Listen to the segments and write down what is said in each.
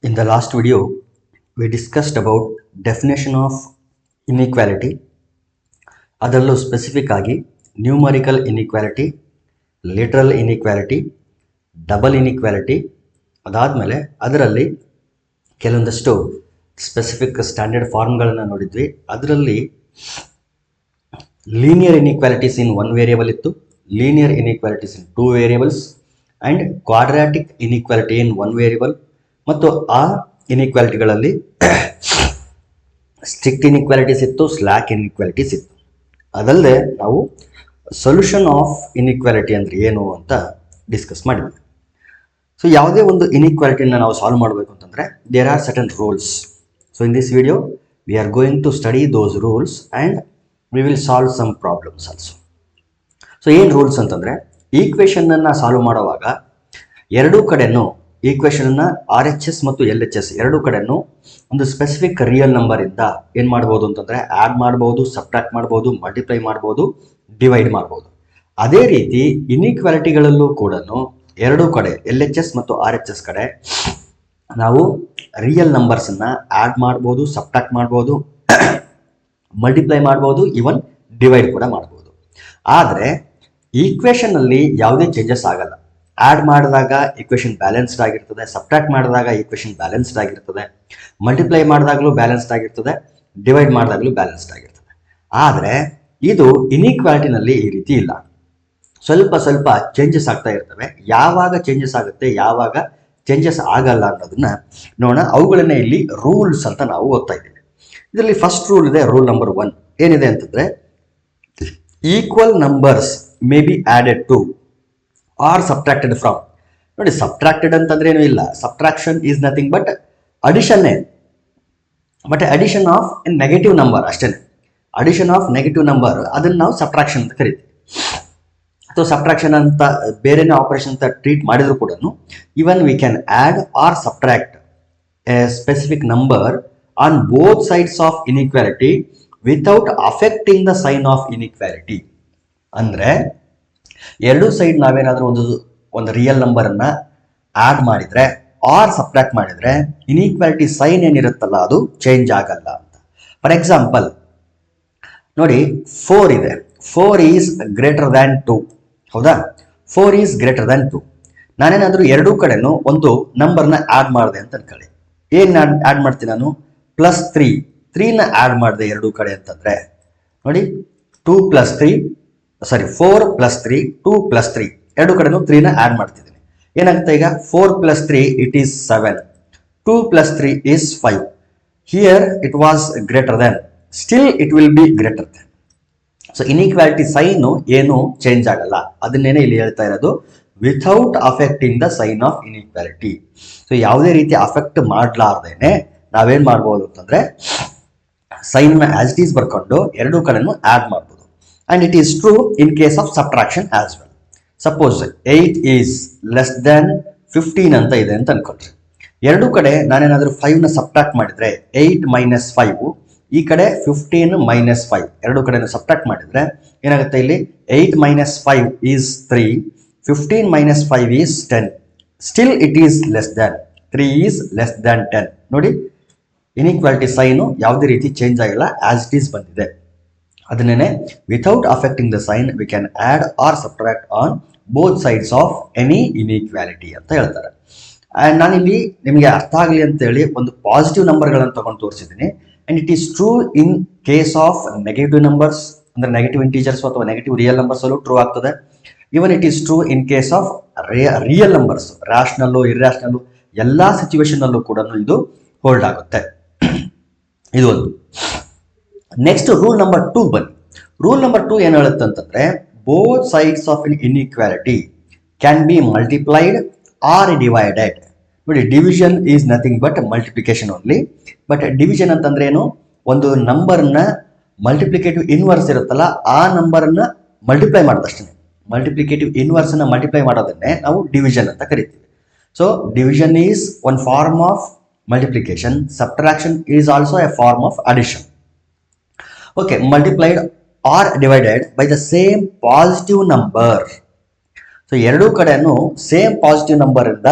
In the last video, we discussed about definition of inequality. ಅದರಲ್ಲೂ specific ಆಗಿ numerical inequality, literal inequality, double inequality, ಅದಾದಮೇಲೆ ಅದರಲ್ಲಿ ಕೆಲವೊಂದಷ್ಟು specific standard ಫಾರ್ಮ್ಗಳನ್ನು ನೋಡಿದ್ವಿ. ಅದರಲ್ಲಿ linear inequalities in one variable ಇತ್ತು, linear inequalities in two variables and quadratic inequality in one variable. ಮತ್ತು ಆ ಇನ್ಇಕ್ವಾಲಿಟಿಗಳಲ್ಲಿ ಸ್ಟ್ರಿಕ್ಟ್ ಇನ್ಇಕ್ವಾಲಿಟೀಸ್ ಇತ್ತು, ಸ್ಲ್ಯಾಕ್ ಇನ್ಇಕ್ವಾಲಿಟೀಸ್ ಇತ್ತು. ಅದಲ್ಲದೆ ನಾವು ಸೊಲ್ಯೂಷನ್ ಆಫ್ ಇನ್ಇಕ್ವಾಲಿಟಿ ಅಂದರೆ ಏನು ಅಂತ ಡಿಸ್ಕಸ್ ಮಾಡಿದ್ವಿ. ಸೊ ಯಾವುದೇ ಒಂದು ಇನ್ಇಕ್ವಾಲಿಟಿನ ನಾವು ಸಾಲ್ವ್ ಮಾಡಬೇಕು ಅಂತಂದರೆ there are certain rules. So in this video we are going to study those rules and we will solve some problems also. So ಏನು ರೂಲ್ಸ್ ಅಂತಂದರೆ, ಈಕ್ವೇಷನನ್ನು ಸಾಲ್ವ್ ಮಾಡುವಾಗ ಎರಡೂ ಕಡೆನೂ ಈಕ್ವೇಷನ್ನ RHS ಮತ್ತು LHS ಎರಡೂ ಕಡೆನೂ ಒಂದು ಸ್ಪೆಸಿಫಿಕ್ ರಿಯಲ್ ನಂಬರಿಂದ ಏನು ಮಾಡ್ಬೋದು ಅಂತಂದರೆ ಆ್ಯಡ್ ಮಾಡ್ಬೋದು, ಸಬ್ಟ್ರಾಕ್ಟ್ ಮಾಡ್ಬೋದು, ಮಲ್ಟಿಪ್ಲೈ ಮಾಡ್ಬೋದು, ಡಿವೈಡ್ ಮಾಡ್ಬೋದು. ಅದೇ ರೀತಿ ಇನ್ಇಕ್ವಾಲಿಟಿಗಳಲ್ಲೂ ಕೂಡ ಎರಡೂ ಕಡೆ LHS ಮತ್ತು RHS ಕಡೆ ನಾವು ರಿಯಲ್ ನಂಬರ್ಸನ್ನು ಆ್ಯಡ್ ಮಾಡ್ಬೋದು, ಸಬ್ಟ್ರಾಕ್ಟ್ ಮಾಡ್ಬೋದು, ಮಲ್ಟಿಪ್ಲೈ ಮಾಡ್ಬೋದು, ಈವನ್ ಡಿವೈಡ್ ಕೂಡ ಮಾಡ್ಬೋದು. ಆದರೆ ಈಕ್ವೇಷನ್ನಲ್ಲಿ ಯಾವುದೇ ಚೇಂಜಸ್ ಆಗಲ್ಲ. ಆ್ಯಡ್ ಮಾಡಿದಾಗ ಈಕ್ವೇಷನ್ ಬ್ಯಾಲೆನ್ಸ್ಡ್ ಆಗಿರ್ತದೆ, ಸಬ್ಟ್ರಾಕ್ಟ್ ಮಾಡಿದಾಗ ಈಕ್ವೇಷನ್ ಬ್ಯಾಲೆನ್ಸ್ಡ್ ಆಗಿರ್ತದೆ, ಮಲ್ಟಿಪ್ಲೈ ಮಾಡಿದಾಗಲೂ ಬ್ಯಾಲೆನ್ಸ್ಡ್ ಆಗಿರ್ತದೆ, ಡಿವೈಡ್ ಮಾಡಿದಾಗಲೂ ಬ್ಯಾಲೆನ್ಸ್ಡ್ ಆಗಿರ್ತದೆ. ಆದರೆ ಇದು ಇನ್ಇಕ್ವಾಲಿಟಿನಲ್ಲಿ ಈ ರೀತಿ ಇಲ್ಲ. ಸ್ವಲ್ಪ ಸ್ವಲ್ಪ ಚೇಂಜಸ್ ಆಗ್ತಾ ಇರ್ತವೆ. ಯಾವಾಗ ಚೇಂಜಸ್ ಆಗುತ್ತೆ, ಯಾವಾಗ ಚೇಂಜಸ್ ಆಗಲ್ಲ ಅನ್ನೋದನ್ನ ನೋಡೋಣ. ಅವುಗಳನ್ನೇ ಇಲ್ಲಿ ರೂಲ್ಸ್ ಅಂತ ನಾವು ಓದ್ತಾ ಇದ್ದೀವಿ. ಇದರಲ್ಲಿ ಫಸ್ಟ್ ರೂಲ್ ಇದೆ, ರೂಲ್ ನಂಬರ್ 1. ಏನಿದೆ ಅಂತಂದರೆ, equal numbers may be added to or subtracted from. ನೋಡಿ, ಸಬ್ಟ್ರಾಕ್ಟೆಡ್ ಅಂತಂದ್ರೆ ಏನೂ ಇಲ್ಲ. ಸಬ್ಟ್ರಾಕ್ಷನ್ ಈಸ್ ನಥಿಂಗ್ ಬಟ್ ಅಡಿಷನ್ನೇ, but addition of a negative number ಅಷ್ಟೇ. ಅಡಿಷನ್ ಆಫ್ ನೆಗೆಟಿವ್ ನಂಬರ್ ಅದನ್ನು ನಾವು ಸಬ್ಟ್ರಾಕ್ಷನ್ ಅಂತ ಕರಿತೀವಿ. ಅಥವಾ ಸಬ್ಟ್ರಾಕ್ಷನ್ ಅಂತ ಬೇರೆನೇ ಆಪರೇಷನ್ ಅಂತ ಟ್ರೀಟ್ ಮಾಡಿದ್ರು ಕೂಡ even we can add or subtract a specific number on both sides of inequality without affecting the sign of inequality. ಅಂದರೆ ಎರಡೂ ಸೈಡ್ ನಾವೇನಾದರೂ ಒಂದು ರಿಯಲ್ ನಂಬರನ್ನು ಆ್ಯಡ್ ಮಾಡಿದರೆ ಆರ್ ಸಬ್ಟ್ರಾಕ್ಟ್ ಮಾಡಿದರೆ ಇನ್ಇಕ್ವಾಲಿಟಿ ಸೈನ್ ಏನಿರುತ್ತಲ್ಲ ಅದು ಚೇಂಜ್ ಆಗಲ್ಲ ಅಂತ. ಫಾರ್ ಎಕ್ಸಾಂಪಲ್ ನೋಡಿ, 4 ಇದೆ, 4 ಈಸ್ ಗ್ರೇಟರ್ ದ್ಯಾನ್ 2. ಹೌದಾ? 4 ಈಸ್ ಗ್ರೇಟರ್ ದ್ಯಾನ್ 2. ನಾನೇನಾದರೂ ಎರಡೂ ಕಡೆನೂ ಒಂದು ನಂಬರ್ನ ಆ್ಯಡ್ ಮಾಡಿದೆ ಅಂತ ಅನ್ಕೊಳ್ಳಿ. ಏನು ಆ್ಯಡ್ ಮಾಡ್ತೀನಿ ನಾನು? +3ನ ಆ್ಯಡ್ ಮಾಡಿದೆ ಎರಡೂ ಕಡೆ ಅಂತಂದರೆ ನೋಡಿ, 4 + 3 2 + 3 ಎರಡು ಕಡೆನೂ 3ನ ಆ್ಯಡ್ ಮಾಡ್ತಿದ್ದೀನಿ. ಏನಾಗುತ್ತೆ ಈಗ? 4 + 3 it is 7, 2 + 3 is 5. Here it was greater than, still it will be greater than. So inequality sign ಏನು ಚೇಂಜ್ ಆಗಲ್ಲ. ಅದನ್ನೇನೆ ಇಲ್ಲಿ ಹೇಳ್ತಾ ಇರೋದು, without affecting the sign of inequality. So ಯಾವುದೇ ರೀತಿ ಅಫೆಕ್ಟ್ ಮಾಡಲಾರ್ದೇನೆ ನಾವೇನು ಮಾಡ್ಬೋದು ಅಂತಂದರೆ ಸೈನ್ನ ಆಸ್ ಇಟ್ ಈಸ್ ಬರ್ಕೊಂಡು ಎರಡೂ ಕಡೆನೂ ಆ್ಯಡ್ ಮಾಡ್ಬೋದು. And it is true in case of subtraction as well. Suppose 8 is less than 15 ಅಂತ ಇದೆ ಅಂತ ಅನ್ಕೊಂಡ್ರಿ. ಎರಡೂ ಕಡೆ ನಾನೇನಾದರೂ 5ನ ಸಬ್ಟ್ರಾಕ್ಟ್ ಮಾಡಿದರೆ 8 - 5, ಈ ಕಡೆ 15 - 5 ಎರಡೂ ಕಡೆನೂ ಸಬ್ಟ್ರಾಕ್ಟ್ ಮಾಡಿದರೆ ಏನಾಗುತ್ತೆ? ಇಲ್ಲಿ 8 - 5 is 3, 15 - 5 is 10. Still it is less than, 3 is less than 10. ನೋಡಿ, ಇನ್ಇಕ್ವಾಲಿಟಿ ಸೈನು ಯಾವುದೇ ರೀತಿ ಚೇಂಜ್ ಆಗಿಲ್ಲ, ಆಸ್ ಇಟ್ ಈಸ್ ಬಂದಿದೆ. ಅದನ್ನೇ without affecting the sign we can add or subtract on both sides of any inequality ಅಂತ ಹೇಳ್ತಾರೆ. And ನಾನಿಲ್ಲಿ ನಿಮಗೆ ಅರ್ಥ ಆಗಲಿ ಅಂತೇಳಿ ಒಂದು ಪಾಸಿಟಿವ್ ನಂಬರ್ಗಳನ್ನು ತಗೊಂಡು ತೋರಿಸಿದ್ದೀನಿ. And it is true in case of negative numbers, ಅಂದರೆ ನೆಗೆಟಿವ್ ಇಂಟೀಜರ್ಸ್ ಅಥವಾ ನೆಗೆಟಿವ್ ರಿಯಲ್ ನಂಬರ್ಸಲ್ಲೂ ಟ್ರೂ ಆಗ್ತದೆ. Even it is true in case of real numbers, ರ್ಯಾಷನಲ್ಲು ಇರ್ಯಾಷನಲ್ಲು ಎಲ್ಲ ಸಿಚುವೇಶನ್ನಲ್ಲೂ ಕೂಡ ಇದು ಹೋಲ್ಡ್ ಆಗುತ್ತೆ. ಇದು ಒಂದು. ನೆಕ್ಸ್ಟ್ ರೂಲ್ ನಂಬರ್ 2 ಬನ್ನಿ. ರೂಲ್ ನಂಬರ್ 2 ಏನು ಹೇಳುತ್ತೆ ಅಂತಂದರೆ, both sides of in inequality can be multiplied or divided. ನೋಡಿ, division is nothing but multiplication only. But division ಅಂತಂದ್ರೆ ಏನು? ಒಂದು ನಂಬರ್ನ ಮಲ್ಟಿಪ್ಲಿಕೇಟಿವ್ ಇನ್ವರ್ಸ್ ಇರುತ್ತಲ್ಲ, ಆ ನಂಬರನ್ನು ಮಲ್ಟಿಪ್ಲೈ ಮಾಡೋದಷ್ಟೇ. ಮಲ್ಟಿಪ್ಲಿಕೇಟಿವ್ ಇನ್ವರ್ಸನ್ನು ಮಲ್ಟಿಪ್ಲೈ ಮಾಡೋದನ್ನೇ ನಾವು ಡಿವಿಷನ್ ಅಂತ ಕರಿತೀವಿ. So division is one form of multiplication. Subtraction is also a form of addition. Okay, multiplied or divided by the same positive number. So ಎರಡೂ ಕಡೆನೂ ಸೇಮ್ ಪಾಸಿಟಿವ್ ನಂಬರ್ ಇಂದ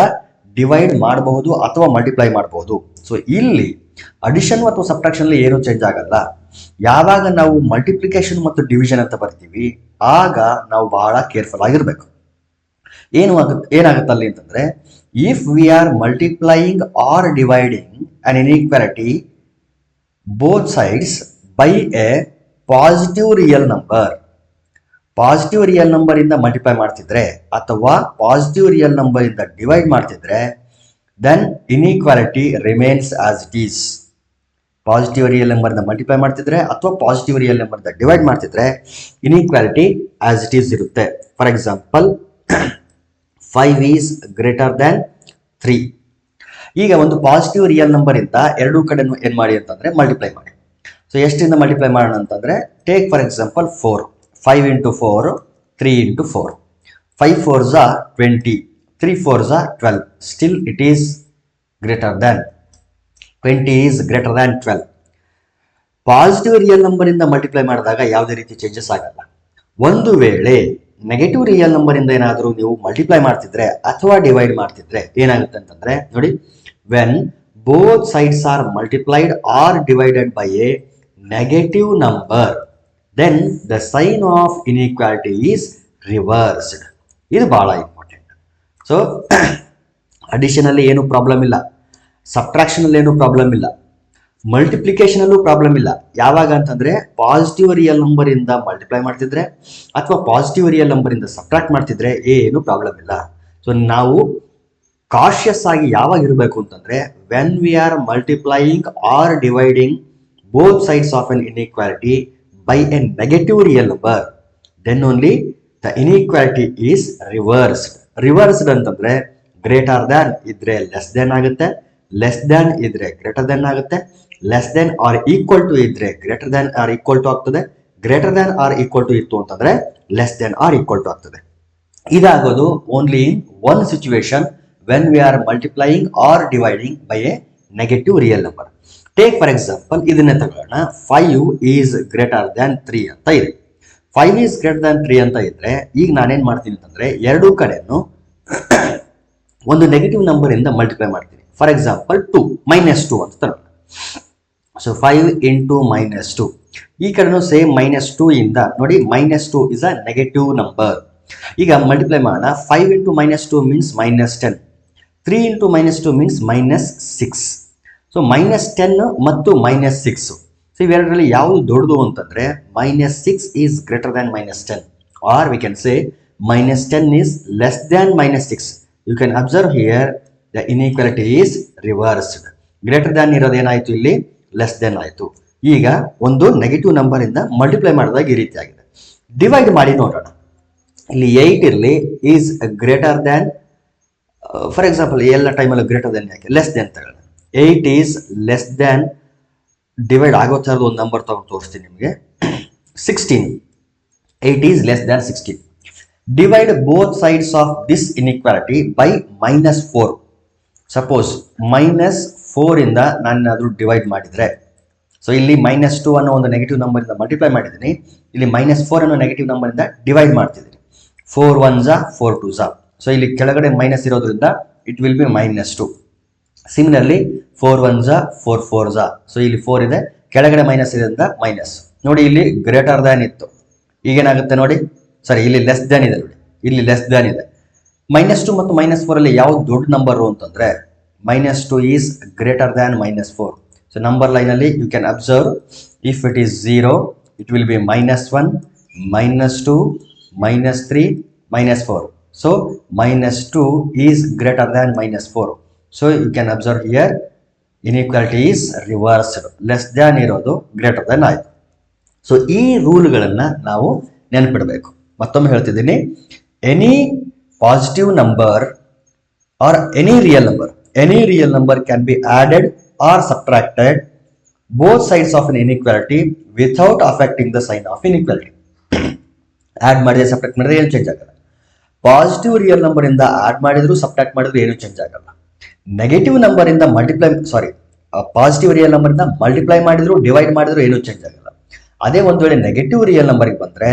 divide ಮಾಡಬಹುದು ಅಥವಾ ಮಲ್ಟಿಪ್ಲೈ ಮಾಡಬಹುದು. ಸೊ ಇಲ್ಲಿ addition ಮತ್ತು subtraction ಅಲ್ಲಿ ಏನು ಚೇಂಜ್ ಆಗಲ್ಲ. ಯಾವಾಗ ನಾವು ಮಲ್ಟಿಪ್ಲಿಕೇಶನ್ ಮತ್ತು ಡಿವಿಷನ್ ಅಂತ ಬರ್ತೀವಿ ಆಗ ನಾವು ಬಹಳ ಕೇರ್ಫುಲ್ ಆಗಿರ್ಬೇಕು. ಏನಾಗುತ್ತೆ ಅಲ್ಲಿ ಅಂತಂದ್ರೆ, if we are multiplying or dividing an inequality both sides by a positive real number, positive real number ಇಂದ ಮಲ್ಟಿಪ್ಲೈ ಮಾಡ್ತಿದ್ರೆ ಅಥವಾ ಪಾಸಿಟಿವ್ ರಿಯಲ್ ನಂಬರ್ ಇಂದ ಡಿವೈಡ್ ಮಾಡ್ತಿದ್ರೆ then inequality remains as it is. Positive real number ಇಂದ multiply ಮಾಡ್ತಿದ್ರೆ ಅಥವಾ positive real number ಇಂದ divide ಮಾಡ್ತಿದ್ರೆ ಇನ್ಇಕ್ವಾಲಿಟಿ ಆಸ್ ಇಟ್ ಈಸ್ ಇರುತ್ತೆ. For example 5 is greater than 3. ಈಗ ಒಂದು ಪಾಸಿಟಿವ್ ರಿಯಲ್ ನಂಬರ್ ಇಂದ ಎರಡೂ ಕಡೆ ಏನ್ ಮಾಡಿ ಅಂತಂದ್ರೆ ಮಲ್ಟಿಪ್ಲೈ ಮಾಡಿ. ಸೊ ಎಷ್ಟಿಂದ ಮಲ್ಟಿಪ್ಲೈ ಮಾಡೋಣ ಅಂತಂದ್ರೆ, take for example 4. 5 into 4, 3 into 4. 5 4s are 20, 3 4s are 12. Still it is greater than 20 is greater than 12. Positive real number ಇಂದ ಮಲ್ಟಿಪ್ಲೈ ಮಾಡಿದಾಗ ಯಾವುದೇ ರೀತಿ ಚೇಂಜಸ್ ಆಗಲ್ಲ. ಒಂದು ವೇಳೆ ನೆಗೆಟಿವ್ ರಿಯಲ್ ನಂಬರ್ ಇಂದ ಏನಾದರೂ ನೀವು ಮಲ್ಟಿಪ್ಲೈ ಮಾಡ್ತಿದ್ರೆ ಅಥವಾ ಡಿವೈಡ್ ಮಾಡ್ತಿದ್ರೆ ಏನಾಗುತ್ತೆ ಅಂತಂದ್ರೆ ನೋಡಿ, when both sides are multiplied or divided by a negative number then the sign of inequality is reversed. ಇದು ಬಹಳ ಇಂಪಾರ್ಟೆಂಟ್. ಸೊ ಅಡಿಷನ್ ಅಲ್ಲಿ ಏನು ಪ್ರಾಬ್ಲಮ್ ಇಲ್ಲ, ಸಬ್ಟ್ರಾಕ್ಷನ್ ಅಲ್ಲಿ ಏನು ಪ್ರಾಬ್ಲಮ್ ಇಲ್ಲ, ಮಲ್ಟಿಪ್ಲಿಕೇಶನ್ ಅಲ್ಲೂ ಪ್ರಾಬ್ಲಮ್ ಇಲ್ಲ. ಯಾವಾಗ ಅಂತಂದ್ರೆ ಪಾಸಿಟಿವ್ ರಿಯಲ್ ನಂಬರ್ ಇಂದ ಮಲ್ಟಿಪ್ಲೈ ಮಾಡ್ತಿದ್ರೆ ಅಥವಾ ಪಾಸಿಟಿವ್ ರಿಯಲ್ ನಂಬರ್ ಇಂದ ಸಬ್ಟ್ರಾಕ್ಟ್ ಮಾಡ್ತಿದ್ರೆ ಏನು ಪ್ರಾಬ್ಲಮ್ ಇಲ್ಲ. ಸೊ ನಾವು ಕಾಶಿಯಸ್ ಆಗಿ ಯಾವಾಗ ಇರಬೇಕು ಅಂತಂದ್ರೆ, when we are multiplying or dividing both sides of an inequality by a negative real number, then only the inequality is reversed. Reversed ಅಂತಂದ್ರೆ greater than ಇದ್ರೆ less than ಆಗುತ್ತೆ, less than ಇದ್ರೆ greater than ಆಗುತ್ತೆ, less than or equal to ಇದ್ರೆ greater than or equal to ಆಗ್ತದೆ, greater than or equal to ಇತ್ತು ಅಂತಂದ್ರೆ less than or equal to ಆಗ್ತದೆ. ಇದಾಗೋದು only in one situation, when we are multiplying or dividing by a negative real number. Take for example ಇದನ್ನೇ ತಗೊಳ್ಳೋಣ. 5 is greater than 3 ಅಂತ ಇದೆ. 5 is greater than 3 ಅಂತ ಇದ್ರೆ ಈಗ ನಾನೇನ್ ಮಾಡ್ತೀನಿ ಅಂತಂದ್ರೆ ಎರಡೂ ಕಡೆಯನ್ನು ಒಂದು ನೆಗೆಟಿವ್ ನಂಬರ್ ಇಂದ ಮಲ್ಟಿಪ್ಲೈ ಮಾಡ್ತೀನಿ. ಫಾರ್ ಎಕ್ಸಾಂಪಲ್ 2 -2 ಅಂತ ತಗೊಳ್ಳೋಣ. ಸೊ 5 into -2, ಈ ಕಡೆನೂ ಸೇಮ್ -2 ಇಂದ ನೋಡಿ, -2 ಇಸ್ ಅ ನೆಗೆಟಿವ್ ನಂಬರ್. ಈಗ ಮಲ್ಟಿಪ್ಲೈ ಮಾಡೋಣ. 5 into -2 means -10, 3 into -2 means -6. So -10 ಮತ್ತು -6, ಸೊ ಇವೆರಡರಲ್ಲಿ ಯಾವುದು ದೊಡ್ಡದು ಅಂತಂದ್ರೆ -6 is greater than -10, or we can say -10 is less than -6. You can observe here the inequality is reversed. Greater than ಇರೋದೇನಾಯ್ತು, ಇಲ್ಲಿ less than ಆಯಿತು. ಈಗ ಒಂದು ನೆಗೆಟಿವ್ ನಂಬರ್ ಇಂದ ಮಲ್ಟಿಪ್ಲೈ ಮಾಡಿದಾಗ ಈ ರೀತಿ ಆಗಿದೆ. ಡಿವೈಡ್ ಮಾಡಿ ನೋಡೋಣ. ಇಲ್ಲಿ 8 ಇರಲಿ, is greater than, for example ಎಲ್ಲ ಟೈಮಲ್ಲೂ ಗ್ರೇಟರ್ ದ್ಯಾನ್ ಯಾಕೆ, ಲೆಸ್ ದ್ಯಾನ್ ತಗೊಳ್ಳೋಣ. 8 ಈಸ್ ಲೆಸ್ ದ್ಯಾನ್, ಡಿವೈಡ್ ಆಗೋ ಥರದ ಒಂದು ನಂಬರ್ ತಗೊಂಡು ತೋರಿಸ್ತೀನಿ ನಿಮಗೆ. 16, 8 is less than 16. Divide both sides of this inequality by -4. Suppose -4 ಇಂದ ನಾನೇನಾದರೂ ಡಿವೈಡ್ ಮಾಡಿದ್ರೆ, ಸೊ ಇಲ್ಲಿ -2 ಅನ್ನೋ ಒಂದು ನೆಗೆಟಿವ್ ನಂಬರ್ ಇಂದ ಮಲ್ಟಿಪ್ಲೈ ಮಾಡಿದ್ದೀನಿ, ಇಲ್ಲಿ -4 ಅನ್ನೋ ನೆಗೆಟಿವ್ ನಂಬರ್ ಇಂದ ಡಿವೈಡ್ ಮಾಡ್ತಿದ್ದೀನಿ. 4 1s 4 2s. ಸೊ ಇಲ್ಲಿ ಕೆಳಗಡೆ ಮೈನಸ್ ಇರೋದ್ರಿಂದ it will B -2. Similarly 4 1s 4 4s. So ಇಲ್ಲಿ 4 ಇದೆ, ಕೆಳಗಡೆ ಮೈನಸ್ ಇರೋದ್ರಿಂದ ಮೈನಸ್. ನೋಡಿ ಇಲ್ಲಿ ಗ್ರೇಟರ್ ದ್ಯಾನ್ ಇತ್ತು, ಈಗೇನಾಗುತ್ತೆ ನೋಡಿ, ಸರಿ ಇಲ್ಲಿ ಲೆಸ್ ದ್ಯಾನ್ ಇದೆ ನೋಡಿ, ಇಲ್ಲಿ ಲೆಸ್ ದ್ಯಾನ್ ಇದೆ. -2 ಮತ್ತು -4 ಅಲ್ಲಿ ಯಾವ್ದು ದೊಡ್ಡ ನಂಬರು ಅಂತಂದ್ರೆ -2 is greater than -4. So number line ಅಲ್ಲಿ you can observe, if it is 0 it will be -1, -2, -3, -4. So -2 is greater than -4. So you can observe here inequality is reversed. Less than ಇರೋದು greater than ಆಯಿತು. So ಈ ರೂಲ್ಗಳನ್ನು ನಾವು ನೆನಪಿಡಬೇಕು. ಮತ್ತೊಮ್ಮೆ ಹೇಳ್ತಿದ್ದೀನಿ, any positive number or any real number can be added or subtracted both sides of an inequality without affecting the sign of inequality. Add ಮಾಡಿದ್ರೆ subtract ಮಾಡಿದ್ರೆ ಏನು ಚೇಂಜ್ ಆಗಲ್ಲ. ಪಾಸಿಟಿವ್ ರಿಯಲ್ ನಂಬರ್ ಇಂದ ಆಡ್ ಮಾಡಿದ್ರು ಸಬ್ಟ್ರಾಕ್ಟ್ ಮಾಡಿದ್ರು ಏನು change ಆಗಲ್ಲ. Negative number ಇಂದ ಪಾಸಿಟಿವ್ ರಿಯಲ್ ನಂಬರ್ ಇಂದ ಮಲ್ಟಿಪ್ಲೈ ಮಾಡಿದ್ರು ಡಿವೈಡ್ ಮಾಡಿದ್ರು ಏನು ಚೇಂಜ್ ಆಗಲ್ಲ. ಅದೇ ಒಂದು ವೇಳೆ ನೆಗೆಟಿವ್ ರಿಯಲ್ ನಂಬರ್ಗೆ ಬಂದ್ರೆ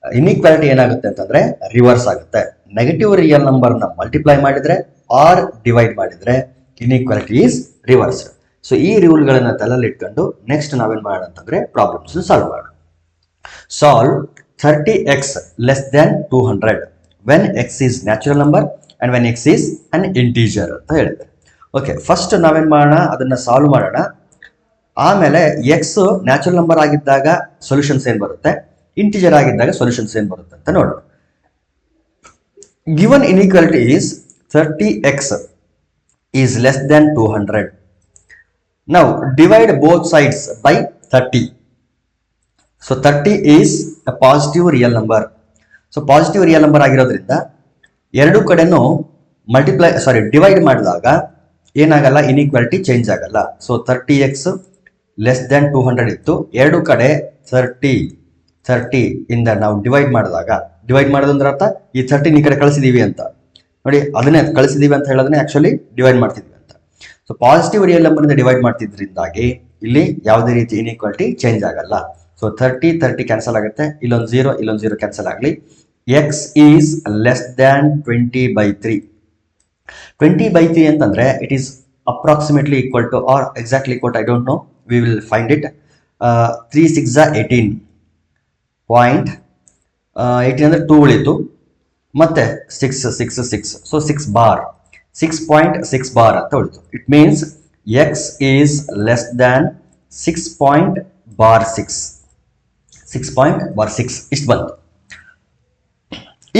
ಇನ್ಇಕ್ವಾಲಿಟಿ ಏನಾಗುತ್ತೆ ಅಂತಂದ್ರೆ ರಿವರ್ಸ್ ಆಗುತ್ತೆ. ನೆಗೆಟಿವ್ ರಿಯಲ್ ನಂಬರ್ನ ಮಲ್ಟಿಪ್ಲೈ ಮಾಡಿದ್ರೆ ಆರ್ ಡಿವೈಡ್ ಮಾಡಿದ್ರೆ ಇನ್ಇಕ್ವಾಲಿಟಿ ಈಸ್ ರಿವರ್ಸ್ಡ್. ಸೊ ಈ ರೂಲ್ಗಳನ್ನ ತಲೆಯಲ್ಲಿ ಇಟ್ಕೊಂಡು ನೆಕ್ಸ್ಟ್ ನಾವೇನ್ ಮಾಡೋಣ ಅಂತಂದ್ರೆ ಪ್ರಾಬ್ಲಮ್ಸ್ ಸಾಲ್ವ್ ಮಾಡೋಣ. Solve 30x less than 200 when X is natural number and when X is an integer ಅಂತ ಹೇಳಿದೆ. ಓಕೆ, ಫಸ್ಟ್ ನಾವೇನ್ ಮಾಡೋಣ, ಅದನ್ನ ಸಾಲ್ವ್ ಮಾಡೋಣ. ಆಮೇಲೆ ಎಕ್ಸ್ ನ್ಯಾಚುರಲ್ ನಂಬರ್ ಆಗಿದ್ದಾಗ ಸೊಲ್ಯೂಷನ್ಸ್ ಏನ್ ಬರುತ್ತೆ, ಇಂಟಿಜರ್ ಆಗಿದ್ದಾಗ ಸೊಲ್ಯೂಷನ್ಸ್ ಏನ್ ಬರುತ್ತೆ ಅಂತ ನೋಡೋಣ. Given inequality is 30x is less than 200. Now divide both sides by 30. So 30 is a positive real number. So positive real number ಆಗಿರೋದ್ರಿಂದ ಎರಡು ಕಡೆನೂ ಡಿವೈಡ್ ಮಾಡಿದಾಗ ಏನಾಗಲ್ಲ, ಇನ್ಇಕ್ವಾಲಿಟಿ ಚೇಂಜ್ ಆಗಲ್ಲ. ಸೊ 30x ಲೆಸ್ ದೆನ್ 200 ಇತ್ತು, ಎರಡು ಕಡೆ 30 ಇಂದ ನಾವು ಡಿವೈಡ್ ಮಾಡೋದಂದ್ರೆ ಅರ್ಥ ಈ 30 ಈ ಕಡೆ ಕಳಿಸಿದೀವಿ ಅಂತ ನೋಡಿ, ಅದನ್ನೇ ಕಳಿಸಿದೀವಿ ಅಂತ ಹೇಳೋದನ್ನೇ ಆಕ್ಚುಲಿ ಡಿವೈಡ್ ಮಾಡ್ತಿದ್ವಿ ಅಂತ. ಸೊ ಪಾಸಿಟಿವ್ ರಿಯಲ್ ನಂಬರ್ ಇಂದ ಡಿವೈಡ್ ಮಾಡ್ತಿದ್ರಿಂದಾಗಿ ಇಲ್ಲಿ ಯಾವುದೇ ರೀತಿ ಇನ್ಇಕ್ವಾಲಿಟಿ ಚೇಂಜ್ ಆಗಲ್ಲ. ಸೊ 30 ಕ್ಯಾನ್ಸಲ್ ಆಗುತ್ತೆ, ಇಲ್ಲೊಂದು 0 ಕ್ಯಾನ್ಸಲ್ ಆಗಲಿ. X is less than 20/3. 20/3 ಅಂತಂದ್ರೆ it is approximately equal to or exactly equal to, I don't know, we will find it. 3 6 18 point 18 ಅಂದ್ರೆ 2 ಉಳಿತು, ಮತ್ತೆ 6 ಸೊ 6 ಬಾರ್ 6.6 ಬಾರ್ ಅಂತ ಉಳಿತು. It means X is less than 6.6 ಇಷ್ಟು ಬಂತು.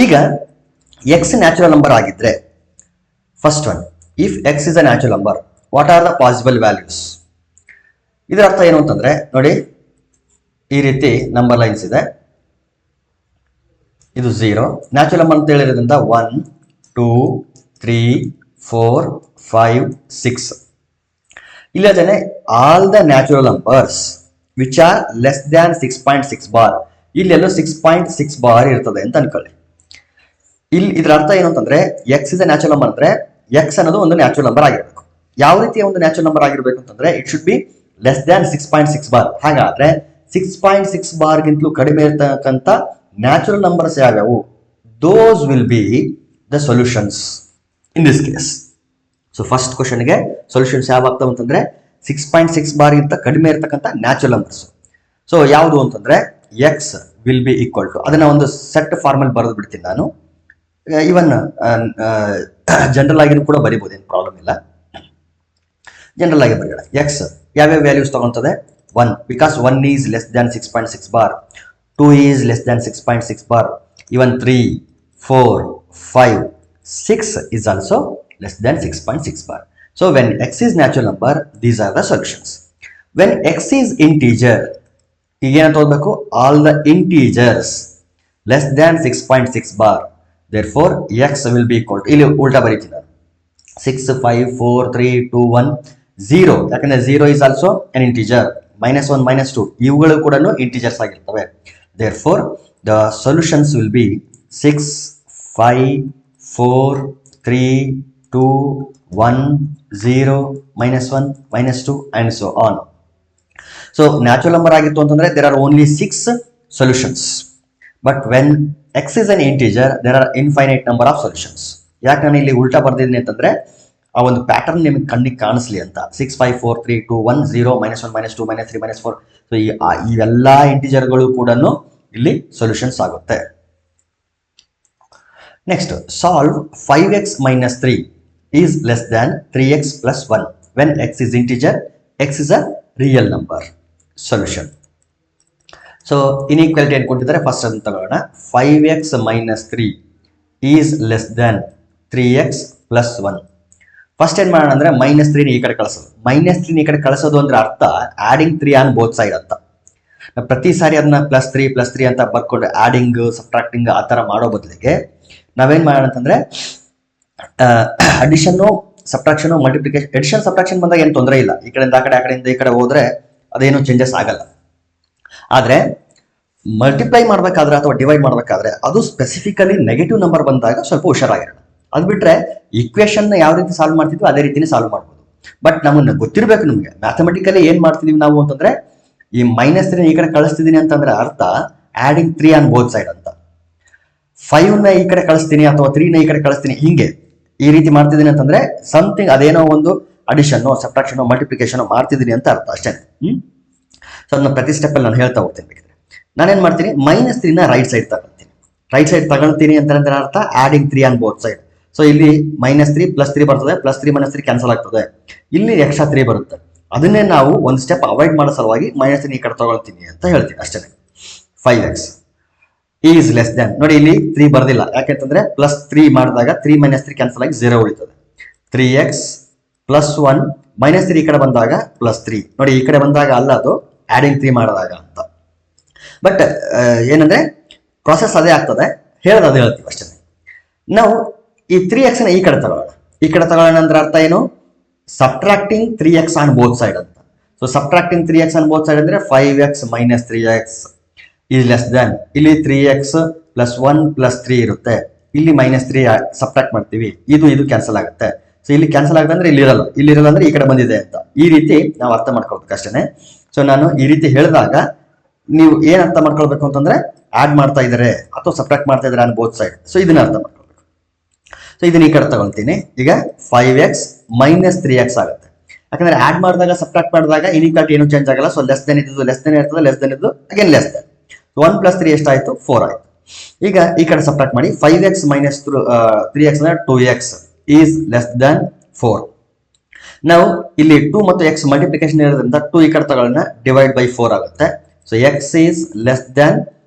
ಈಗ ಎಕ್ಸ್ ನ್ಯಾಚುರಲ್ ನಂಬರ್ ಆಗಿದ್ರೆ first one, if X is a natural number what are the possible values? ಇದರ ಅರ್ಥ ಏನು ಅಂತಂದ್ರೆ ನೋಡಿ, ಈ ರೀತಿ ನಂಬರ್ ಲೈನ್ಸ್ ಇದೆ, ಇದು 0 ನ್ಯಾಚುರಲ್ ನಂಬರ್ ಅಂತ ಹೇಳಿರೋದ್ರಿಂದ 1 2 3 4 5 6. ಇಲ್ಲದೇನೆ all the natural numbers which are less than 6.6 bar, ಇಲ್ಲೆಲ್ಲೋ 6.6 ಬಾರ್ ಇರ್ತದೆ ಅಂತ ಅನ್ಕೊಳ್ಳಿ. ಇಲ್ಲಿ ಇದರ ಅರ್ಥ ಏನು ಅಂತಂದ್ರೆ ಎಕ್ಸ್ ಇಸ್ ನ್ಯಾಚುರಲ್ ನಂಬರ್ ಅಂದ್ರೆ ಎಕ್ಸ್ ಅನ್ನೋದು ಒಂದು ನ್ಯಾಚುರಲ್ ನಂಬರ್ ಆಗಿರಬೇಕು. ಯಾವ ರೀತಿಯ ಒಂದು ನ್ಯಾಚುರಲ್ ನಂಬರ್ ಆಗಿರಬೇಕು ಅಂತಂದ್ರೆ it should be less than 6.6 bar. ಹಾಗಾದ್ರೆ 6.6 ಬಾರ್ಗಿಂತಲೂ ಕಡಿಮೆ ಇರ್ತಕ್ಕಂಥ ನ್ಯಾಚುರಲ್ ನಂಬರ್ಸ್ ಯಾವ್ಯಾವು, those will be the solutions in this case. So first ಕ್ವಶನ್ಗೆ ಸೊಲ್ಯೂಷನ್ಸ್ ಯಾವ ಆಗ್ತಾವ ಅಂತಂದ್ರೆ 6.6 ಬಾರ್ ಗಿಂತ ಕಡಿಮೆ ಇರ್ತಕ್ಕಂಥ ನ್ಯಾಚುರಲ್ ನಂಬರ್ಸ್. ಸೊ ಯಾವುದು ಅಂತಂದ್ರೆ x will be equal to, ಅದನ್ನ ಒಂದು ಸೆಟ್ ಫಾರ್ಮಲ್ ಬರೆದು ಬಿಡ್ತೀನಿ ನಾನು. ಇವನ್ ಜನರಲ್ ಆಗಿನೂ ಕೂಡ ಬರಿಬೋದು, ಏನು ಪ್ರಾಬ್ಲಮ್ ಇಲ್ಲ. ಜನರಲ್ ಆಗಿ ಬರೆಯೋಣ. ಎಕ್ಸ್ ಯಾವ್ಯಾವ ವ್ಯಾಲ್ಯೂಸ್ ತಗೊಂತದೆ, 1 because 1 is less than 6.6 bar, 2 is less than 6.6 bar, even 3 4 5 6 is also less than 6.6 bar. So when x is natural number, these are the solutions. When x is integer, again tolbeku all the integers less than 6.6 bar, therefore x will be equal to, ಇಲ್ಲಿ ಉಲ್ಟಾ ಬರೀತೀನಿ ನಾನು, 6 5 4 3 2 1 0, ಯಾಕಂದ್ರೆ 0 is also an integer, -1 -2 ಇವುಗಳು ಕೂಡ integers ಆಗಿರ್ತವೆ. Therefore the solutions will be 6 5 4 3 2 1 0 -1 -2 and so on. So natural number ಆಗಿತ್ತು ಅಂತಂದ್ರೆ there are only 6 solutions, but when x is an integer there are infinite number of solutions. ಯಾಕೆ ನಾನು ಇಲ್ಲಿ ಉಲ್ಟಾ ಬರ್ದಿದ್ದೀನಿ ಅಂತಂದ್ರೆ ಆ ಒಂದು ಪ್ಯಾಟರ್ನ್ ನಿಮಗೆ ಕಣ್ಣಿಗೆ ಕಾಣಿಸ್ಲಿ ಅಂತ. 6 5 4 3 2 1 0 -1 -2 -3 -4. ಸೊ ಇವೆಲ್ಲ ಇಂಟಿಜರ್ಗಳು ಕೂಡ ಇಲ್ಲಿ ಸೊಲ್ಯೂಷನ್ಸ್ ಆಗುತ್ತೆ. Next, solve 5x - 3 is less than 3x + 1 when x is integer, x is a real number. Solution. So inequality ಏನು ಕೊಟ್ಟಿದ್ದಾರೆ ಫಸ್ಟ್ ಅದನ್ನು ತಗೊಳ್ಳೋಣ. 5x - 3 is less than 3x + 1. First ಏನ್ ಮಾಡೋಣ ಅಂದ್ರೆ -3 ಈ ಕಡೆ ಕಳಿಸೋದು. -3 ಈ ಕಡೆ ಕಳಿಸೋದು ಅಂದ್ರೆ ಅರ್ಥ ಆಡಿಂಗ್ 3 ಆನ್ ಬೋತ್ ಸೈಡ್ ಅಂತ. ಪ್ರತಿ ಸಾರಿ ಅದನ್ನ +3 ಅಂತ ಬರ್ಕೊಂಡು ಆಡಿಂಗ್ ಸಬ್ಟ್ರಾಕ್ಟಿಂಗ್ ಆ ಥರ ಮಾಡೋ ಬದಲಿಗೆ ನಾವೇನ್ ಮಾಡೋಣ ಅಂತಂದ್ರೆ ಅಡಿಷನ್ನು ಸಬ್ಟ್ರಾಕ್ಷನು ಮಲ್ಟಿಪ್ಲಿಕೇಶನ್, ಎಡಿಷನ್ ಸಬ್ಟ್ರಾಕ್ಷನ್ ಬಂದಾಗ ಏನು ತೊಂದರೆ ಇಲ್ಲ, ಈ ಕಡೆಯಿಂದ ಆ ಕಡೆ ಆ ಕಡೆಯಿಂದ ಈ ಕಡೆ ಹೋದ್ರೆ ಅದೇನು ಚೇಂಜಸ್ ಆಗಲ್ಲ. ಆದ್ರೆ ಮಲ್ಟಿಪ್ಲೈ ಮಾಡ್ಬೇಕಾದ್ರೆ ಅಥವಾ ಡಿವೈಡ್ ಮಾಡ್ಬೇಕಾದ್ರೆ ಅದು ಸ್ಪೆಸಿಫಿಕಲಿ ನೆಗೆಟಿವ್ ನಂಬರ್ ಬಂದಾಗ ಸ್ವಲ್ಪ ಹುಷಾರಾಗಿರೋಣ. ಅದು ಬಿಟ್ರೆ ಈಕ್ವೇಶನ್ ಯಾವ ರೀತಿ ಸಾಲ್ವ್ ಮಾಡ್ತಿದ್ವಿ ಅದೇ ರೀತಿನೇ ಸಾಲ್ವ್ ಮಾಡ್ಬೋದು. ಬಟ್ ನಮ್ಮನ್ನ ಗೊತ್ತಿರಬೇಕು, ನಮಗೆ ಮ್ಯಾಥಮೆಟಿಕಲಿ ಏನ್ ಮಾಡ್ತಿದೀವಿ ನಾವು ಅಂತಂದ್ರೆ ಈ -3 ಈ ಕಡೆ ಕಳಿಸ್ತಿದೀನಿ ಅಂತಂದ್ರೆ ಅರ್ಥ ಆಡಿಂಗ್ 3 ಆನ್ ಬೋತ್ ಸೈಡ್ ಅಂತ. 5ನ ಈ ಕಡೆ ಕಳಿಸ್ತೀನಿ ಅಥವಾ 3ನ ಈ ಕಡೆ ಕಳಿಸ್ತೀನಿ, ಹಿಂಗೆ ಈ ರೀತಿ ಮಾಡ್ತಿದ್ದೀನಿ ಅಂತಂದ್ರೆ ಸಮಥಿಂಗ್ ಅದೇನೋ ಒಂದು ಅಡಿಷನ್ ಸಬ್ಟ್ರಾಕ್ಷನ್ ಮಲ್ಟಿಪ್ಲಿಕೇಶನ್ ಮಾಡ್ತಿದ್ದೀನಿ ಅಂತ ಅರ್ಥ ಅಷ್ಟೇ. ಸೊ ಅದನ್ನ ಪ್ರತಿ ಸ್ಟೆಪ್ ಅಲ್ಲಿ ನಾನು ಹೇಳ್ತಾ ಹೋಗ್ತೀನಿ. ಬೇಕಿದ್ರೆ ನಾನೇನ್ ಮಾಡ್ತೀನಿ, -3ನ ರೈಟ್ ಸೈಡ್ ತಗೊಳ್ತೀನಿ. ರೈಟ್ ಸೈಡ್ ತಗೊಳ್ತೀನಿ ಅಂತಂದ್ರೆ ಅರ್ಥ adding 3 on both side. So ಇಲ್ಲಿ -3 +3 ಬರ್ತದೆ, +3 -3 ಕ್ಯಾನ್ಸಲ್ ಆಗ್ತದೆ, ಇಲ್ಲಿ ಎಕ್ಸ್ಟ್ರಾ 3 ಬರುತ್ತೆ. ಅದನ್ನೇ ನಾವು ಒಂದು ಸ್ಟೆಪ್ ಅವಾಯ್ಡ್ ಮಾಡೋ ಸಲುವಾಗಿ -3 ಈ ಕಡೆ ತಗೊಳ್ತೀನಿ ಅಂತ ಹೇಳ್ತೀನಿ ಅಷ್ಟೇ. 5x ಈಸ್ ಲೆಸ್ ದ್ಯಾನ್, ನೋಡಿ ಇಲ್ಲಿ 3 ಬರ್ದಿಲ್ಲ, ಯಾಕೆಂತಂದ್ರೆ +3 ಮಾಡಿದಾಗ 3 - 3 ಕ್ಯಾನ್ಸಲ್ ಆಗಿ 0 ಉಳಿತದೆ. 3x +1 -3 ಈ ಕಡೆ ಬಂದಾಗ +3, ನೋಡಿ ಈ ಕಡೆ ಬಂದಾಗ ಅಲ್ಲ, ಅದು ಆಡಿಂಗ್ 3 ಮಾಡಿದಾಗ ಅಂತ. ಬಟ್ ಏನಂದ್ರೆ ಪ್ರಾಸೆಸ್ ಅದೇ ಆಗ್ತದೆ, ಹೇಳೋದು ಅದೇ ಹೇಳ್ತೀವಿ ಅಷ್ಟೇ. ನಾವು ಈ 3x ನ ಈ ಕಡೆ ತಗೊಳ್ಳೋಣ. ಈ ಕಡೆ ತಗೊಳ್ಳೋಣ ಅಂದ್ರೆ ಅರ್ಥ ಏನು, subtracting 3x on both side ಅಂತ. ಸೊ subtracting 3x on both side ಅಂದ್ರೆ 5x - 3x is less than, ಇಲ್ಲಿ 3x + 1 + 3 ಇರುತ್ತೆ, ಇಲ್ಲಿ -3 ಸಬ್ಟ್ರಾಕ್ಟ್ ಮಾಡ್ತೀವಿ, ಇದು ಕ್ಯಾನ್ಸಲ್ ಆಗುತ್ತೆ. ಸೊ ಇಲ್ಲಿ ಕ್ಯಾನ್ಸಲ್ ಆಗುತ್ತೆ ಅಂದ್ರೆ ಇಲ್ಲಿರಲ್ಲ ಅಂದ್ರೆ ಈ ಕಡೆ ಬಂದಿದೆ ಅಂತ. ಈ ರೀತಿ ನಾವು ಅರ್ಥ ಮಾಡ್ಕೊಳ್ಬೇಕು ಅಷ್ಟೇ. ಸೊ ನಾನು ಈ ರೀತಿ ಹೇಳಿದಾಗ ನೀವು ಏನ್ ಅರ್ಥ ಮಾಡ್ಕೊಳ್ಬೇಕು ಅಂತಂದ್ರೆ ಆಡ್ ಮಾಡ್ತಾ ಇದ್ದಾರೆ ಅಥವಾ ಸಬ್ಟ್ರಾಕ್ಟ್ ಮಾಡ್ತಾ ಇದ್ದಾರೆ ಆನ್ ಬೋತ್ ಸೈಡ್. ಸೊ ಇದನ್ನ ಅರ್ಥ ಮಾಡ್ಕೊಳ್ಬೇಕು. ಸೊ ಇದನ್ನ ಈ ಕಡೆ ತಗೊಳ್ತೀನಿ. ಈಗ 5x - 3x ಆಗುತ್ತೆ, ಯಾಕಂದ್ರೆ ಆಡ್ ಮಾಡಿದಾಗ ಸಬ್ಟ್ರಾಕ್ಟ್ ಮಾಡಿದಾಗ ಇನಿಕ್ವಾಲಿಟಿ ಏನು ಚೇಂಜ್ ಆಗಲ್ಲ. ಸೊ ಲೆಸ್ ದೆನ್ ಇದ್ದು ಲೆಸ್ ದೆನ್ ಇರ್ತದೆ, ಲೆಸ್ ದೆನ್ ಇದ್ದು ಅಗೇನ್ ಲೆಸ್ ದೆನ್. 1 + 3 ಎಷ್ಟಾಯ್ತು, 4 ಆಯ್ತು. ಈಗ ಈ ಕಡೆ ಸಬ್ಟ್ರಾಕ್ಟ್ ಮಾಡಿ, 5x - 3x ಅಂದ್ರೆ 2x ಈಸ್ ಲೆಸ್ ದನ್ 4. ನಾವು ಇಲ್ಲಿ 2 ಮತ್ತು x ಮಲ್ಟಿಪ್ಲಿಕೇಶನ್ ಇರೋದ್ರಿಂದ 2 ಈ ಕಡೆ ತಗೊಳ್ಳೋಣ, ಡಿವೈಡ್ ಬೈ 4 ಆಗುತ್ತೆ. So x is less than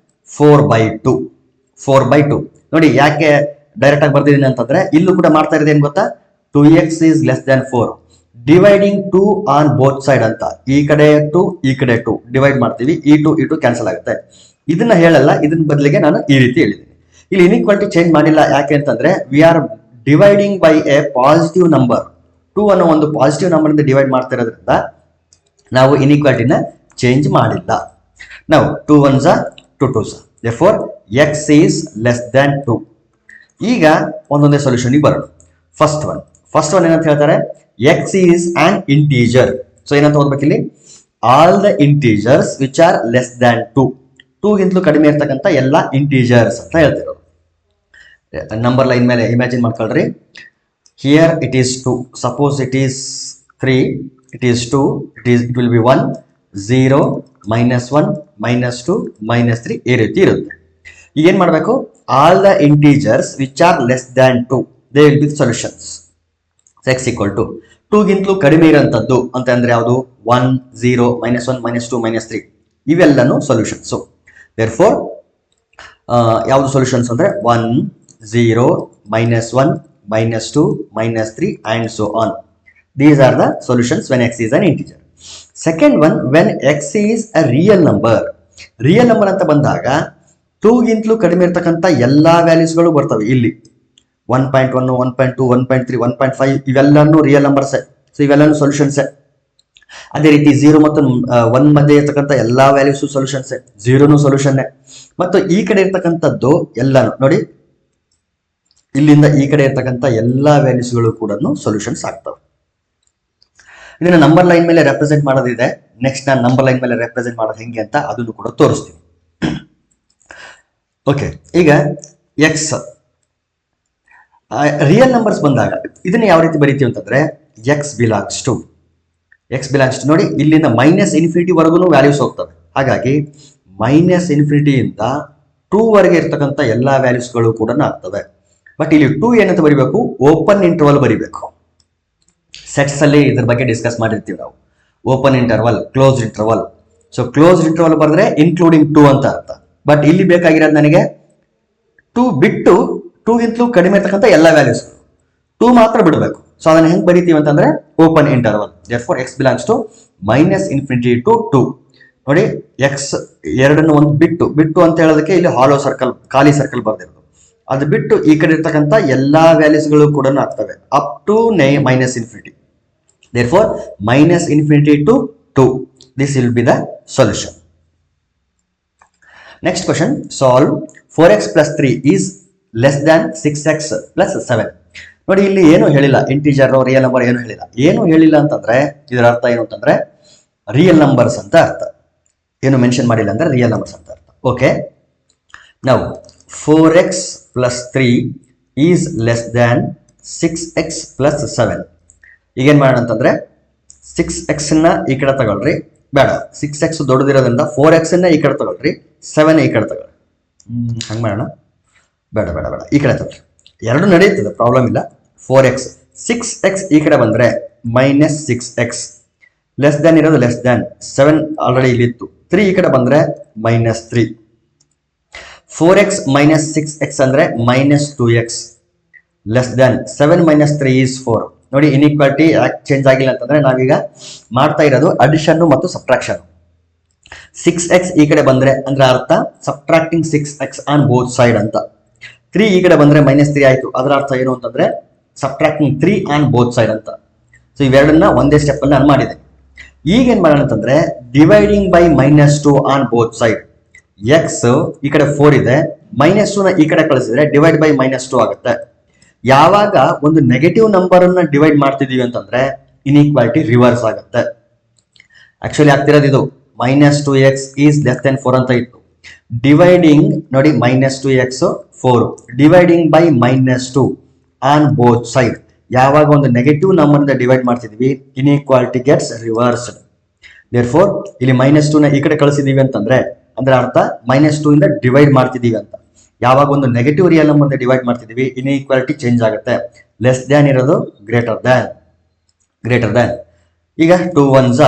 4/2. 4/2 ನೋಡಿ ಯಾಕೆ ಡೈರೆಕ್ಟ್ ಆಗಿ ಬರ್ದಿದ್ದೀನಿ ಅಂತಂದ್ರೆ ಇಲ್ಲೂ ಕೂಡ ಮಾಡ್ತಾ ಇರೋದು ಏನ್ ಗೊತ್ತಾ, 2x is less than 4 dividing 2 on both side ಅಂತ. ಈ ಕಡೆ 2 ಈ ಕಡೆ 2 ಡಿವೈಡ್ ಮಾಡ್ತೀವಿ, ಈ 2 ಕ್ಯಾನ್ಸಲ್ ಆಗುತ್ತೆ. ಇದನ್ನ ಹೇಳಲ್ಲ, ಇದನ್ನ ಬದಲಿಗೆ ನಾನು ಈ ರೀತಿ ಹೇಳಿದ್ದೀನಿ. ಇಲ್ಲಿ ಇನ್ಇಕ್ವಾಲಿಟಿ ಚೇಂಜ್ ಮಾಡಿಲ್ಲ, ಯಾಕೆ ಅಂತಂದ್ರೆ we are dividing by a positive number. 2 ಅನ್ನೋ ಒಂದು ಪಾಸಿಟಿವ್ ನಂಬರ್ ಇಂದ ಡಿವೈಡ್ ಮಾಡ್ತಾ ಇರೋದ್ರಿಂದ ನಾವು ಇನ್ಇಕ್ವಾಲಿಟಿನ ಚೇಂಜ್ ಮಾಡಿಲ್ಲ. ನಾವು 2 1s 2 2s, therefore x is less than 2. ಈಗ ಒಂದೊಂದೇ ಸೊಲ್ಯೂಷನ್ ಬರೋಣ. ಫಸ್ಟ್ ಒನ್ ಏನಂತ ಹೇಳ್ತಾರೆ, x is an integer. So ಏನಂತ ಓದ್ಬೇಕು ಇಲ್ಲಿ, all the integers which are less than 2. 2 ಗಿಂತಲೂ ಕಡಿಮೆ ಇರ್ತಕ್ಕಂಥ ಎಲ್ಲ ಇಂಟೀಜರ್ಸ್ ಅಂತ ಹೇಳ್ತಿರೋದು. ನಂಬರ್ ಲೈನ್ ಮೇಲೆ ಇಮ್ಯಾಜಿನ್ ಮಾಡ್ಕೊಳ್ರಿ. Here it is 2, suppose it is 3, it is 2, it will be 1 0 -1 -2 -3 ಈ ರೀತಿ ಇರುತ್ತೆ. ಈಗ ಏನ್ ಮಾಡಬೇಕು, all the integers which are less than 2 they will be solutions. x = 2 ಗಿಂತಲೂ ಕಡಿಮೆ ಇರೋಂಥದ್ದು ಅಂತ ಅಂದ್ರೆ ಯಾವುದು, 1 0 -1 -2 -3 ಇವೆಲ್ಲನೂ ಸೊಲ್ಯೂಷನ್ಸ್. therefore ಯಾವುದು ಸೊಲ್ಯೂಷನ್ಸ್ ಅಂದ್ರೆ 1 0 -1 -2 -3 and so on. These are the solutions when x is an integer. Second one, when x is a real number. Real number ಅಂತ ಬಂದಾಗ 2 ಗಿಂತಲೂ ಕಡಿಮೆ ಇರ್ತಕ್ಕಂಥ ಎಲ್ಲಾ ವ್ಯಾಲ್ಯೂಸ್ಗಳು ಬರ್ತವೆ. ಇಲ್ಲಿ 1.1 1.2 1.3 1.5 ಇವೆಲ್ಲನೂ ರಿಯಲ್ ನಂಬರ್ಸ್. ಸೊ ಇವೆಲ್ಲನೂ ಸೊಲ್ಯೂಷನ್ಸ್. ಅದೇ ರೀತಿ 0 ಮತ್ತು 1 ಮಧ್ಯೆ ಇರ್ತಕ್ಕಂಥ ಎಲ್ಲಾ ವ್ಯಾಲ್ಯೂಸ್ ಸೊಲ್ಯೂಷನ್ಸ್, 0 ಸೊಲ್ಯೂಷನ್. ಮತ್ತು ಈ ಕಡೆ ಇರ್ತಕ್ಕಂಥದ್ದು ಎಲ್ಲಾನು ನೋಡಿ, ಇಲ್ಲಿಂದ ಈ ಕಡೆ ಇರ್ತಕ್ಕಂಥ ಎಲ್ಲಾ ವ್ಯಾಲ್ಯೂಸ್ಗಳು ಕೂಡ ಸೊಲ್ಯೂಷನ್ಸ್ ಆಗ್ತವೆ. ಇದನ್ನ ನಂಬರ್ ಲೈನ್ ಮೇಲೆ ರೆಪ್ರೆಸೆಂಟ್ ಮಾಡೋದಿದೆ. ನೆಕ್ಸ್ಟ್ ನಾನು ನಂಬರ್ ಲೈನ್ ಮೇಲೆ ರೆಪ್ರೆಸೆಂಟ್ ಮಾಡೋದು ಹೆಂಗೆ ಅಂತ ಅದನ್ನು ಕೂಡ ತೋರಿಸ್ತೀನಿ. ಓಕೆ, ಈಗ ಎಕ್ಸ್ ರಿಯಲ್ ನಂಬರ್ಸ್ ಬಂದಾಗ ಇದನ್ನ ಯಾವ ರೀತಿ ಬರೀತೀವಿ ಅಂತಂದ್ರೆ ಎಕ್ಸ್ ಬಿಲಾಂಗ್ಸ್ ಟು ನೋಡಿ, ಇಲ್ಲಿಂದ -∞ ವರೆಗೂ ವ್ಯಾಲ್ಯೂಸ್ ಹೋಗ್ತವೆ. ಹಾಗಾಗಿ -∞ ಇಂದ 2 ವರೆಗೆ ಇರ್ತಕ್ಕಂಥ ಎಲ್ಲಾ ವ್ಯಾಲ್ಯೂಸ್ಗಳು ಕೂಡ ಆಗ್ತವೆ. ಬಟ್ ಇಲ್ಲಿ 2 ಏನಂತ ಬರಿಬೇಕು, ಓಪನ್ ಇಂಟರ್ವಲ್ ಬರಿಬೇಕು. ಸೆಟ್ಸ್ ಅಲ್ಲಿ ಇದ್ರ ಬಗ್ಗೆ ಡಿಸ್ಕಸ್ ಮಾಡಿರ್ತೀವಿ ನಾವು, open interval closed interval. So closed interval ಬರೆದ್ರೆ ಇನ್ಕ್ಲೂಡಿಂಗ್ 2 ಅಂತ ಅರ್ಥ. ಬಟ್ ಇಲ್ಲಿ ಬೇಕಾಗಿರೋದು ನನಗೆ 2 ಬಿಟ್ಟು 2 ಗಿಂತಲೂ ಕಡಿಮೆ ಇರ್ತಕ್ಕಂಥ ಎಲ್ಲಾ ವ್ಯಾಲ್ಯೂಸ್ 2 ಮಾತ್ರ ಬಿಡಬೇಕು. ಸೊ ಅದನ್ನ ಹೆಂಗ್ ಬರೀತೀವಿ ಅಂತಂದ್ರೆ open interval. therefore x belongs to -∞ to 2. ನೋಡಿ, ಎಕ್ಸ್ ಎರಡನ್ನು ಒಂದು ಬಿಟ್ಟು ಅಂತ ಹೇಳೋದಕ್ಕೆ ಇಲ್ಲಿ ಹಾಲೋ ಸರ್ಕಲ್, ಖಾಲಿ ಸರ್ಕಲ್ ಬರ್ದಿರೋದು. ಅದು ಬಿಟ್ಟು ಈ ಕಡೆ ಇರ್ತಕ್ಕಂಥ ಎಲ್ಲಾ ವ್ಯಾಲ್ಯೂಸ್ಗಳು ಕೂಡ ಆಗ್ತವೆ up to -∞. therefore -∞ to 2. this will be the solution. Next question, solve 4x plus 3 is less than 6x plus 7. ನೋಡಿ, ಇಲ್ಲಿ ಏನು ಹೇಳಿಲ್ಲ, ಇಂಟಿಜರ್ ರಿಯಲ್ ನಂಬರ್ ಏನು ಹೇಳಿಲ್ಲ ಅಂತಂದ್ರೆ ಇದರ ಅರ್ಥ ಏನು ಅಂತಂದ್ರೆ ರಿಯಲ್ ನಂಬರ್ಸ್ ಅಂತ ಅರ್ಥ. ಏನು ಮೆನ್ಷನ್ ಮಾಡಿಲ್ಲ ಅಂದ್ರೆ ರಿಯಲ್ ನಂಬರ್ಸ್ ಅಂತ ಅರ್ಥ. ಓಕೆ, ನಾವು 4x plus 3 is less than 6x plus 7. ಈಗೇನು ಮಾಡೋಣ ಅಂತಂದರೆ 6xನ್ನ ಈ ಕಡೆ ತಗೊಳ್ರಿ, ಬೇಡ 6x ದೊಡ್ಡದಿರೋದ್ರಿಂದ 4xನ್ನ ಈ ಕಡೆ ತಗೊಳ್ರಿ, 7 ಈ ಕಡೆ ತಗೊಳ್ರಿ. ಹಂಗೆ ಮಾಡೋಣ, ಬೇಡ ಬೇಡ ಬೇಡ ಈ ಕಡೆ ತಗೊಳ್ರಿ, ಎರಡು ನಡೆಯುತ್ತದೆ, ಪ್ರಾಬ್ಲಮ್ ಇಲ್ಲ. 4x 6x ಈ ಕಡೆ ಬಂದರೆ -6x, ಲೆಸ್ ದ್ಯಾನ್ ಇರೋದು ಲೆಸ್ ದ್ಯಾನ್, 7 ಆಲ್ರೆಡಿ ಇಲ್ಲಿತ್ತು, 3 ಈ ಕಡೆ ಬಂದರೆ -3. 4x minus 6x ಅಂದರೆ -2x, less than 7 minus 3 is 4. ನೋಡಿ ಇನ್ಇಕ್ವಾಲಿಟಿ ಯಾಕೆ ಚೇಂಜ್ ಆಗಿಲ್ಲ ಅಂತಂದ್ರೆ ನಾವೀಗ ಮಾಡ್ತಾ ಇರೋದು ಅಡಿಷನ್ ಮತ್ತು ಸಬ್ಟ್ರಾಕ್ಷನ್. 6x ಈ ಕಡೆ ಬಂದ್ರೆ ಅಂದ್ರೆ ಅರ್ಥ subtracting 6x on both side ಅಂತ. 3 ಈ ಕಡೆ ಬಂದ್ರೆ -3 ಆಯ್ತು, ಅದರ ಅರ್ಥ ಏನು ಅಂತಂದ್ರೆ ಸಬ್ಟ್ರಾಕ್ಟಿಂಗ್ 3 ಆನ್ ಬೋತ್ ಸೈಡ್ ಅಂತ. ಸೊ ಇವೆರಡನ್ನ ಒಂದೇ ಸ್ಟೆಪ್ ಅಲ್ಲಿ ನಾನು ಮಾಡಿದೆ. ಈಗ ಏನ್ ಮಾಡೋಣ ಅಂತಂದ್ರೆ dividing by -2 on both side. x ಈ ಕಡೆ 4 ಇದೆ, -2 ನ ಈ ಕಡೆ ಕಳಿಸಿದ್ರೆ ಡಿವೈಡ್ ಬೈ -2 ಆಗುತ್ತೆ. ಯಾವಾಗ ಒಂದು ನೆಗೆಟಿವ್ ನಂಬರ್ ಅನ್ನ ಡಿವೈಡ್ ಮಾಡ್ತಿದೀವಿ ಅಂತಂದ್ರೆ ಇನ್ಇಕ್ವಾಲಿಟಿ ರಿವರ್ಸ್ ಆಗುತ್ತೆ. ಆಕ್ಚುಲಿ ಆಗ್ತಿರೋದು ಇದು -2x ಈಸ್ ಲೆಸ್ ದೆನ್ 4 ಅಂತ ಇತ್ತು. ಡಿವೈಡಿಂಗ್ ನೋಡಿ -2x 4 dividing by -2 on both side. ಯಾವಾಗ ಒಂದು ನೆಗೆಟಿವ್ ನಂಬರ್ ಇಂದ ಡಿವೈಡ್ ಮಾಡ್ತಿದೀವಿ ಇನ್ಇಕ್ವಾಲಿಟಿ ಗೆಟ್ಸ್ ರಿವರ್ಸ್ಡ್. ದೇರ್ಫೋರ್ ಇಲ್ಲಿ -2 ನ ಈ ಕಡೆ ಕಳಿಸಿದೀವಿ ಅಂತಂದ್ರೆ ಅಂದ್ರೆ ಅರ್ಥ -2 ಇಂದ ಡಿವೈಡ್ ಮಾಡ್ತಿದೀವಿ ಅಂತ. ಯಾವಾಗ ಒಂದು ನೆಗೆಟಿವ್ ರಿಯಲ್ ನಂಬರ್ ಡಿವೈಡ್ ಮಾಡ್ತಿದೀವಿ ಇನ್ಇಕ್ವಾಲಿಟಿ ಚೇಂಜ್ ಆಗುತ್ತೆ. ಲೆಸ್ ದ್ಯಾನ್ ಇರೋದು ಗ್ರೇಟರ್ ದ್ಯಾನ್. ಈಗ 2 1s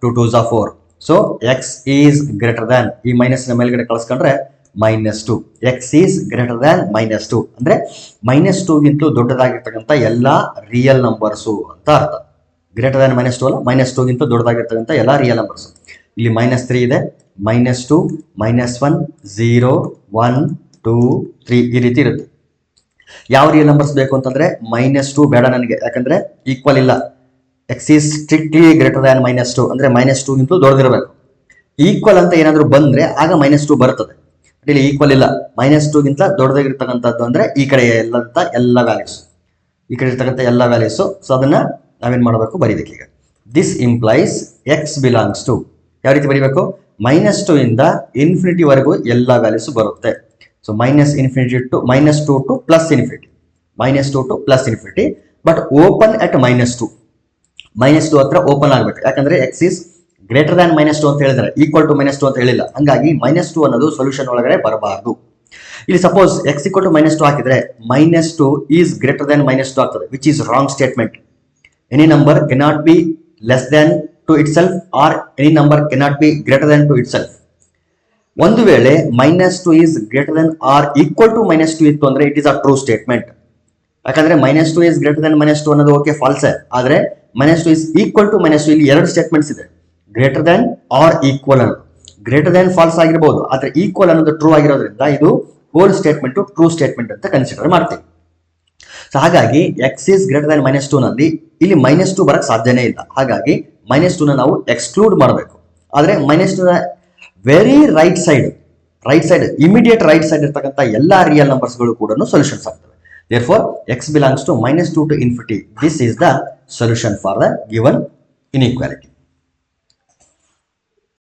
2 2s 4. So x is greater than, ಈ ಮೈನಸ್ ನ ಮೇಲ್ಗಡೆ ಕಳಿಸ್ಕೊಂಡ್ರೆ -2. x ಈಸ್ ಗ್ರೇಟರ್ ದ್ಯಾನ್ -2 ಅಂದ್ರೆ -2 ಗಿಂತಲೂ ದೊಡ್ಡದಾಗಿರ್ತಕ್ಕಂಥ ಎಲ್ಲಾ ರಿಯಲ್ ನಂಬರ್ಸು ಅಂತ ಅರ್ಥ. ಗ್ರೇಟರ್ ದ್ಯಾನ್ -2 ಅಲ್ಲ, -2 ಗಿಂತ ದೊಡ್ಡದಾಗಿರ್ತಕ್ಕಂಥ ಎಲ್ಲಾ ರಿಯಲ್ ನಂಬರ್ಸ್. ಇಲ್ಲಿ -3 ಇದೆ, -2 -1 0 1 2 3 ಈ ರೀತಿ ಇರುತ್ತೆ. ಯಾವ ರಿಯಲ್ ನಂಬರ್ಸ್ ಬೇಕು ಅಂತಂದ್ರೆ -2 ಬೇಡ ನನಗೆ, ಯಾಕಂದ್ರೆ ಈಕ್ವಲ್ ಇಲ್ಲ. x is strictly greater than -2 ಅಂದ್ರೆ -2 ಗಿಂತಲೂ ದೊಡ್ಡದಿರಬೇಕು. ಈಕ್ವಲ್ ಅಂತ ಏನಾದರೂ ಬಂದ್ರೆ ಆಗ -2 ಬರ್ತದೆ. ಇಲ್ಲಿ ಈಕ್ವಲ್ ಇಲ್ಲ, -2 ಗಿಂತ ದೊಡ್ಡದಾಗಿರ್ತಕ್ಕಂಥದ್ದು ಅಂದ್ರೆ ಈ ಕಡೆ ಎಲ್ಲ ವ್ಯಾಲ್ಯೂಸ್, ಈ ಕಡೆ ಇರ್ತಕ್ಕಂಥ ಎಲ್ಲ ವ್ಯಾಲ್ಯೂಸ್. ಸೊ ಅದನ್ನ ನಾವೇನ್ ಮಾಡಬೇಕು, ಬರೀಬೇಕು. ಈಗ this implies x belongs to, ಯಾವ ರೀತಿ ಬರೀಬೇಕು, -2 ಇಂದ ಇನ್ಫಿನಿಟಿ ವರೆಗೂ ಎಲ್ಲ ವ್ಯಾಲ್ಯೂಸ್ ಬರುತ್ತೆ. So -2 to +∞, but open at -2 ಹತ್ರ ಓಪನ್ ಆಗಬೇಕು. ಯಾಕಂದ್ರೆ x ಈಸ್ ಗ್ರೇಟರ್ ದ್ಯಾನ್ -2 ಅಂತ ಹೇಳಿದ್ರೆ ಈಕ್ವಲ್ ಟು -2 ಅಂತ ಹೇಳಿಲ್ಲ, ಹಂಗಾಗಿ -2 ಅನ್ನೋದು ಸೊಲ್ಯೂಷನ್ ಒಳಗಡೆ ಬರಬಾರ್ದು. ಇಲ್ಲಿ ಸಪೋಸ್ x = -2 ಹಾಕಿದ್ರೆ -2 ಈಸ್ ಗ್ರೇಟರ್ ದ್ಯಾನ್ -2 ಆಗ್ತದೆ, which is wrong statement. Any number cannot be less than to itself or any number cannot be greater than to itself. ಒಂದು ವೇಳೆ -2 is greater then or equal to -2 ಇತ್ತು ಅಂದ್ರೆ it is a true statement. ಯಾಕಂದ್ರೆ -2 is greater then -2 ಅನ್ನೋದು okay falls, ಆದ್ರೆ -2 is equal to -2 ಇಲ್ಲಿ ಎರಡು statements ಇದೆ, ಗ್ರೇಟರ್ ದೆನ್ ಆರ್ ಈಕ್ವಲ್ ಅನ್ನೋದು. ಗ್ರೇಟರ್ ದೆನ್ ಫಾಲ್ಸ್ ಆಗಿರಬಹುದು, ಆದ್ರೆ ಈಕ್ವಲ್ ಅನ್ನೋದು ಟ್ರೂ ಆಗಿರೋದ್ರಿಂದ ಇದು ಹೋಲ್ ಸ್ಟೇಟ್ಮೆಂಟ್ ಟ್ರೂ ಸ್ಟೇಟ್ಮೆಂಟ್ ಅಂತ ಕನ್ಸಿಡರ್ ಮಾಡ್ತೀವಿ. ಸೊ ಹಾಗಾಗಿ x ಈಸ್ ಗ್ರೇಟರ್ ದೆನ್ -2 ನಲ್ಲಿ ಇಲ್ಲಿ -2 ಬರಕ್ ಸಾಧ್ಯನೇ ಇಲ್ಲ. ಹಾಗಾಗಿ -2 ನ ನಾವು ಎಕ್ಸ್ಕ್ಲೂಡ್ ಮಾಡಬೇಕು. ಆದ್ರೆ -2 ನ very right side immediate right side ಇರ್ತಕ್ಕಂಥ ಎಲ್ಲಾ ರಿಯಲ್ ನಂಬರ್ಸ್ಗಳು ಕೂಡ ಸೊಲ್ಯೂಷನ್ಸ್ ಆಗ್ತವೆ. Therefore x belongs to -2 to ∞. This is the solution for the given inequality.